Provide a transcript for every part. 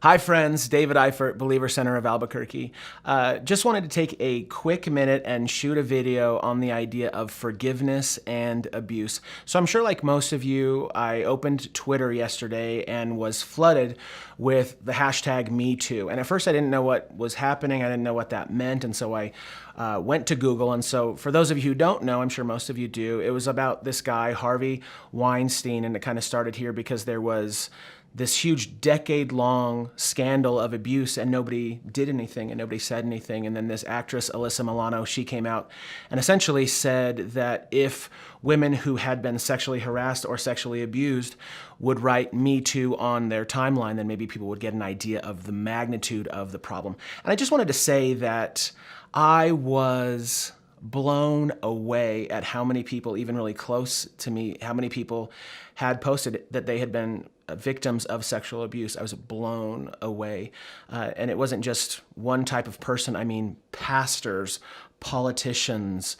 Hi friends, David Eiffert, Believer Center of Albuquerque. Just wanted to take a quick minute and shoot a video on the idea of forgiveness and abuse. So I'm sure like most of you, I opened Twitter yesterday and was flooded with the hashtag #MeToo. And at first I didn't know what was happening. I didn't know what that meant. And so I went to Google. And so for those of you who don't know, I'm sure most of you do, it was about this guy, Harvey Weinstein. And it kind of started here because there was this huge decade-long scandal of abuse and nobody did anything and nobody said anything. And then this actress, Alyssa Milano, she came out and essentially said that if women who had been sexually harassed or sexually abused would write "Me Too" on their timeline, then maybe people would get an idea of the magnitude of the problem. And I just wanted to say that I was blown away at how many people, even really close to me, how many people had posted that they had been victims of sexual abuse. I was blown away. And it wasn't just one type of person. I mean, pastors, politicians,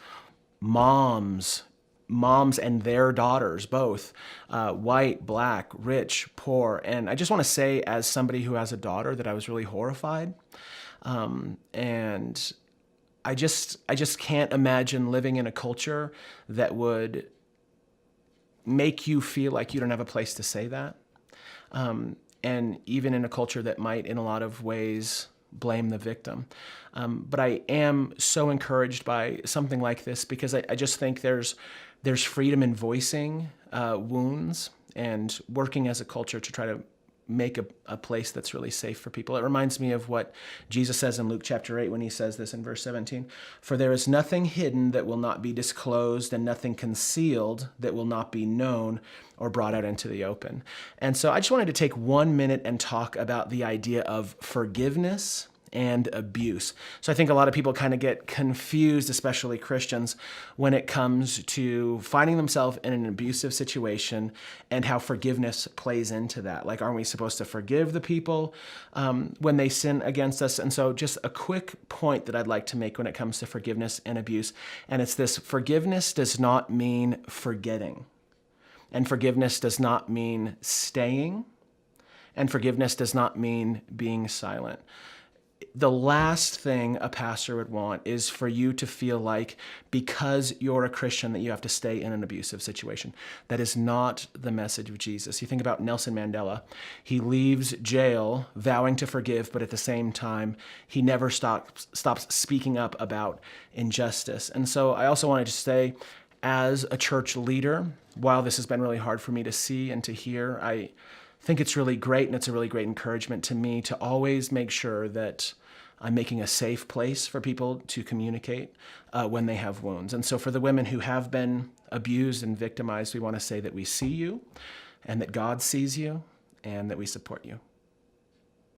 moms and their daughters, both white, black, rich, poor. And I just want to say, as somebody who has a daughter, that I was really horrified. And I just can't imagine living in a culture that would make you feel like you don't have a place to say that. And even in a culture that might, in a lot of ways, blame the victim. But I am so encouraged by something like this because I just think there's freedom in voicing wounds and working as a culture to try to make a place that's really safe for people. It reminds me of what Jesus says in Luke chapter 8 when he says this in verse 17, "For there is nothing hidden that will not be disclosed and nothing concealed that will not be known or brought out into the open." And so I just wanted to take 1 minute and talk about the idea of forgiveness and abuse. So I think a lot of people kind of get confused, especially Christians, when it comes to finding themselves in an abusive situation and how forgiveness plays into that. Like, aren't we supposed to forgive the people when they sin against us? And so just a quick point that I'd like to make when it comes to forgiveness and abuse, and it's this: forgiveness does not mean forgetting. And forgiveness does not mean staying. And forgiveness does not mean being silent. The last thing a pastor would want is for you to feel like because you're a Christian that you have to stay in an abusive situation. That is not the message of Jesus. You think about Nelson Mandela. He leaves jail vowing to forgive, but at the same time, he never stops speaking up about injustice. And so I also wanted to say, as a church leader, while this has been really hard for me to see and to hear, I think it's really great, and it's a really great encouragement to me to always make sure that I'm making a safe place for people to communicate when they have wounds. And so for the women who have been abused and victimized, we want to say that we see you and that God sees you and that we support you.